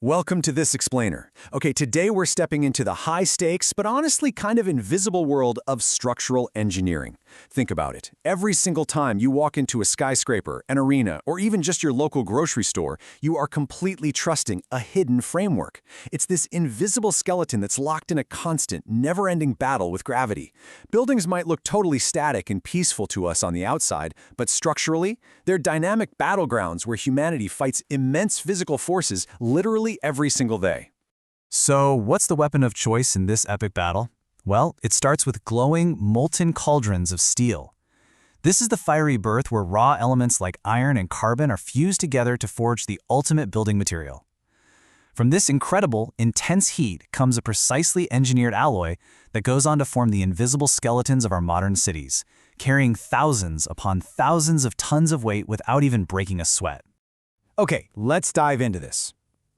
Welcome to This Explainer. Okay, today we're stepping into the high-stakes, but honestly kind of invisible world of structural engineering. Think about it. Every single time you walk into a skyscraper, an arena, or even just your local grocery store, you are completely trusting a hidden framework. It's this invisible skeleton that's locked in a constant, never-ending battle with gravity. Buildings might look totally static and peaceful to us on the outside, but structurally, they're dynamic battlegrounds where humanity fights immense physical forces literally every single day. So, what's the weapon of choice in this epic battle? Well, it starts with glowing, molten cauldrons of steel. This is the fiery birth where raw elements like iron and carbon are fused together to forge the ultimate building material. From this incredible, intense heat comes a precisely engineered alloy that goes on to form the invisible skeletons of our modern cities, carrying thousands upon thousands of tons of weight without even breaking a sweat. Okay, let's dive into this.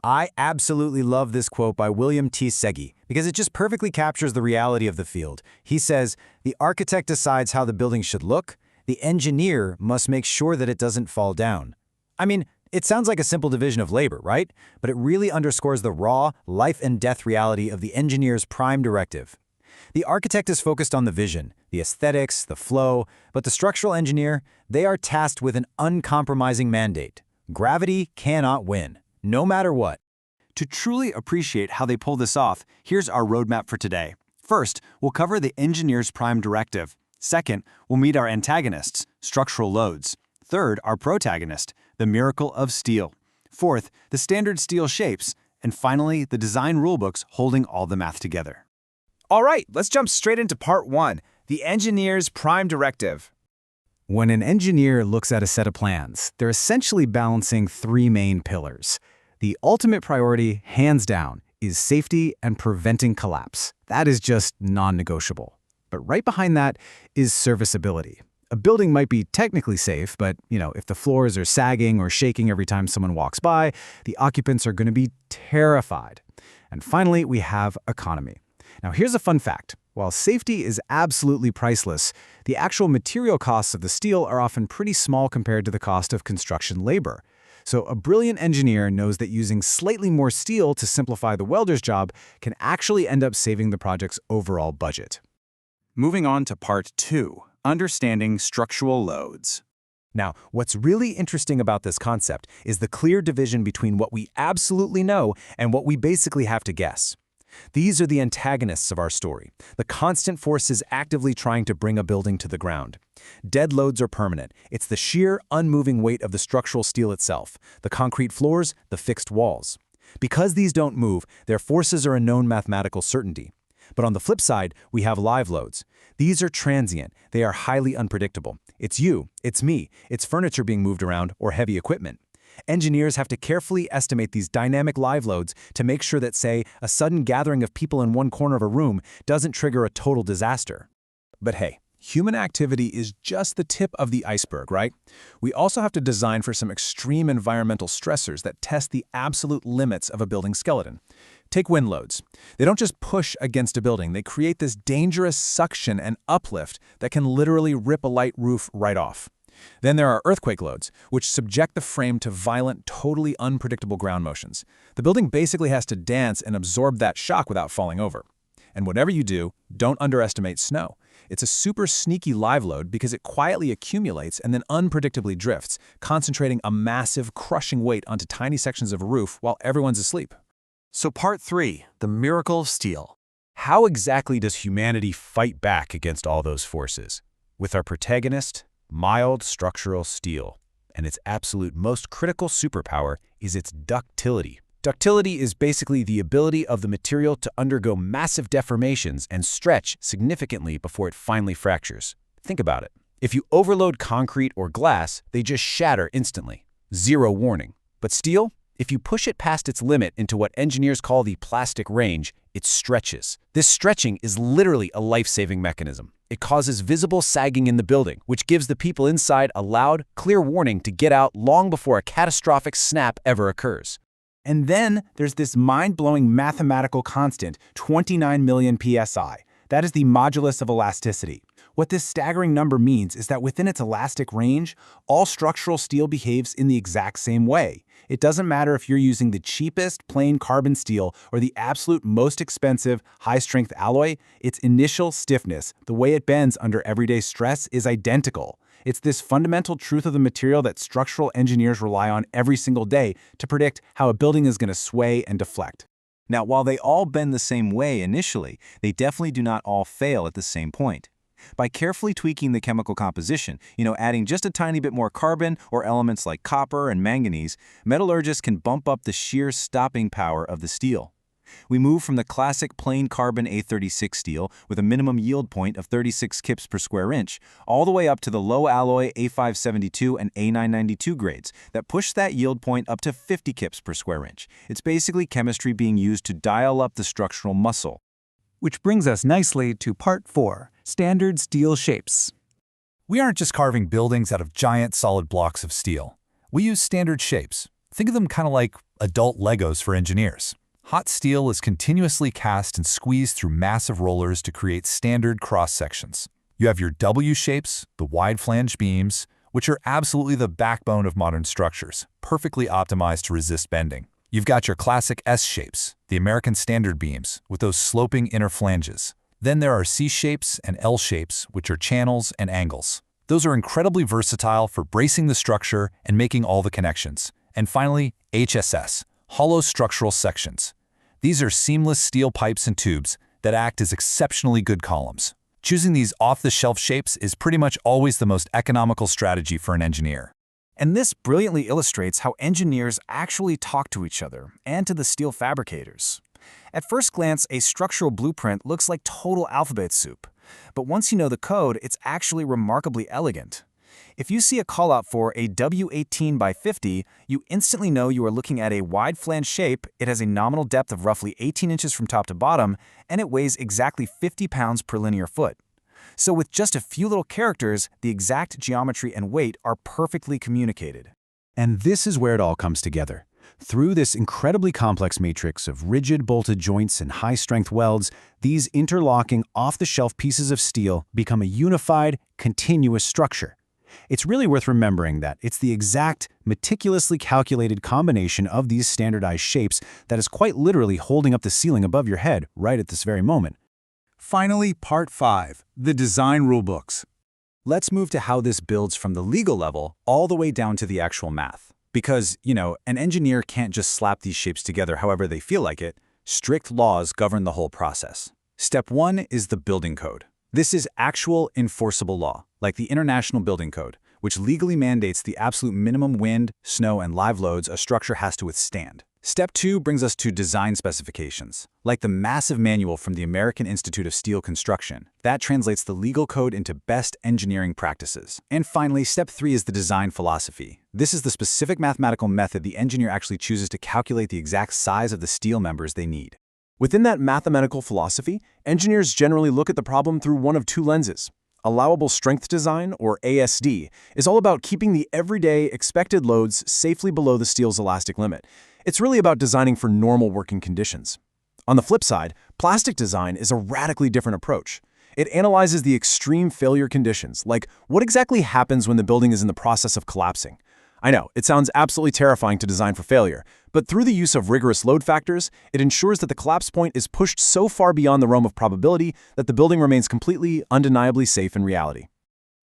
I absolutely love this quote by William T. Segi because it just perfectly captures the reality of the field. He says, "The architect decides how the building should look. The engineer must make sure that it doesn't fall down." I mean, it sounds like a simple division of labor, right? But it really underscores the raw, life and death reality of the engineer's prime directive. The architect is focused on the vision, the aesthetics, the flow, but the structural engineer, they are tasked with an uncompromising mandate. Gravity cannot win, no matter what. To truly appreciate how they pull this off, here's our roadmap for today. First, we'll cover the engineer's prime directive. Second, we'll meet our antagonists, structural loads. Third, our protagonist, the miracle of steel. Fourth, the standard steel shapes. And finally, the design rulebooks holding all the math together. All right, let's jump straight into part one, the engineer's prime directive. When an engineer looks at a set of plans, they're essentially balancing three main pillars. The ultimate priority, hands down, is safety and preventing collapse. That is just non-negotiable. But right behind that is serviceability. A building might be technically safe, but if the floors are sagging or shaking every time someone walks by, the occupants are going to be terrified. And finally, we have economy. Now, here's a fun fact. While safety is absolutely priceless, the actual material costs of the steel are often pretty small compared to the cost of construction labor. So a brilliant engineer knows that using slightly more steel to simplify the welder's job can actually end up saving the project's overall budget. Moving on to part two, understanding structural loads. Now, what's really interesting about this concept is the clear division between what we absolutely know and what we basically have to guess. These are the antagonists of our story, the constant forces actively trying to bring a building to the ground. Dead loads are permanent. It's the sheer, unmoving weight of the structural steel itself, the concrete floors, the fixed walls. Because these don't move, their forces are a known mathematical certainty. But on the flip side, we have live loads. These are transient. They are highly unpredictable. It's you, it's me, it's furniture being moved around, or heavy equipment. Engineers have to carefully estimate these dynamic live loads to make sure that, say, a sudden gathering of people in one corner of a room doesn't trigger a total disaster. But hey, human activity is just the tip of the iceberg, right? We also have to design for some extreme environmental stressors that test the absolute limits of a building skeleton. Take wind loads. They don't just push against a building, they create this dangerous suction and uplift that can literally rip a light roof right off. Then there are earthquake loads, which subject the frame to violent, totally unpredictable ground motions. The building basically has to dance and absorb that shock without falling over. And whatever you do, don't underestimate snow. It's a super sneaky live load because it quietly accumulates and then unpredictably drifts, concentrating a massive, crushing weight onto tiny sections of a roof while everyone's asleep. So part three, the miracle of steel. How exactly does humanity fight back against all those forces? With our protagonist, mild structural steel, and its absolute most critical superpower is its ductility. Ductility is basically the ability of the material to undergo massive deformations and stretch significantly before it finally fractures. Think about it. If you overload concrete or glass, they just shatter instantly. Zero warning. But steel? If you push it past its limit into what engineers call the plastic range, it stretches. This stretching is literally a life-saving mechanism. It causes visible sagging in the building, which gives the people inside a loud, clear warning to get out long before a catastrophic snap ever occurs. And then there's this mind-blowing mathematical constant, 29 million psi. That is the modulus of elasticity. What this staggering number means is that within its elastic range, all structural steel behaves in the exact same way. It doesn't matter if you're using the cheapest plain carbon steel or the absolute most expensive high-strength alloy, its initial stiffness, the way it bends under everyday stress, is identical. It's this fundamental truth of the material that structural engineers rely on every single day to predict how a building is going to sway and deflect. Now, while they all bend the same way initially, they definitely do not all fail at the same point. By carefully tweaking the chemical composition, adding just a tiny bit more carbon or elements like copper and manganese, metallurgists can bump up the shear stopping power of the steel. We move from the classic plain carbon A36 steel with a minimum yield point of 36 kips per square inch, all the way up to the low alloy A572 and A992 grades that push that yield point up to 50 kips per square inch. It's basically chemistry being used to dial up the structural muscle. Which brings us nicely to Part 4, Standard Steel Shapes. We aren't just carving buildings out of giant solid blocks of steel. We use standard shapes. Think of them kind of like adult Legos for engineers. Hot steel is continuously cast and squeezed through massive rollers to create standard cross-sections. You have your W shapes, the wide flange beams, which are absolutely the backbone of modern structures, perfectly optimized to resist bending. You've got your classic S shapes, the American standard beams, with those sloping inner flanges. Then there are C shapes and L shapes, which are channels and angles. Those are incredibly versatile for bracing the structure and making all the connections. And finally, HSS, hollow structural sections. These are seamless steel pipes and tubes that act as exceptionally good columns. Choosing these off-the-shelf shapes is pretty much always the most economical strategy for an engineer. And this brilliantly illustrates how engineers actually talk to each other and to the steel fabricators. At first glance, a structural blueprint looks like total alphabet soup. But once you know the code, it's actually remarkably elegant. If you see a callout for a W18 by 50, you instantly know you are looking at a wide flange shape. It has a nominal depth of roughly 18 inches from top to bottom, and it weighs exactly 50 pounds per linear foot. So with just a few little characters, the exact geometry and weight are perfectly communicated. And this is where it all comes together. Through this incredibly complex matrix of rigid bolted joints and high-strength welds, these interlocking off-the-shelf pieces of steel become a unified, continuous structure. It's really worth remembering that it's the exact, meticulously calculated combination of these standardized shapes that is quite literally holding up the ceiling above your head right at this very moment. Finally, Part 5, the Design Rulebooks. Let's move to how this builds from the legal level all the way down to the actual math. Because, an engineer can't just slap these shapes together however they feel like it. Strict laws govern the whole process. Step 1 is the building code. This is actual enforceable law, like the International Building Code, which legally mandates the absolute minimum wind, snow, and live loads a structure has to withstand. Step 2 brings us to design specifications, like the massive manual from the American Institute of Steel Construction. That translates the legal code into best engineering practices. And finally, Step 3 is the design philosophy. This is the specific mathematical method the engineer actually chooses to calculate the exact size of the steel members they need. Within that mathematical philosophy, engineers generally look at the problem through one of two lenses. Allowable strength design, or ASD, is all about keeping the everyday expected loads safely below the steel's elastic limit. It's really about designing for normal working conditions. On the flip side, plastic design is a radically different approach. It analyzes the extreme failure conditions, like what exactly happens when the building is in the process of collapsing. I know, it sounds absolutely terrifying to design for failure, but through the use of rigorous load factors, it ensures that the collapse point is pushed so far beyond the realm of probability that the building remains completely, undeniably safe in reality.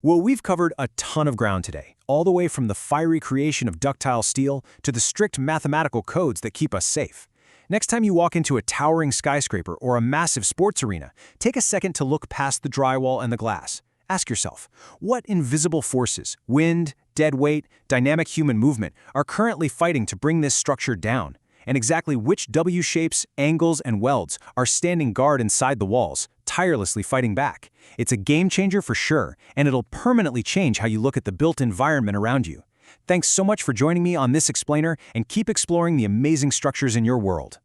Well, we've covered a ton of ground today, all the way from the fiery creation of ductile steel to the strict mathematical codes that keep us safe. Next time you walk into a towering skyscraper or a massive sports arena, take a second to look past the drywall and the glass. Ask yourself, what invisible forces, wind, dead weight, dynamic human movement, are currently fighting to bring this structure down? And exactly which W shapes, angles, and welds are standing guard inside the walls, tirelessly fighting back? It's a game changer for sure, and it'll permanently change how you look at the built environment around you. Thanks so much for joining me on this explainer, and keep exploring the amazing structures in your world.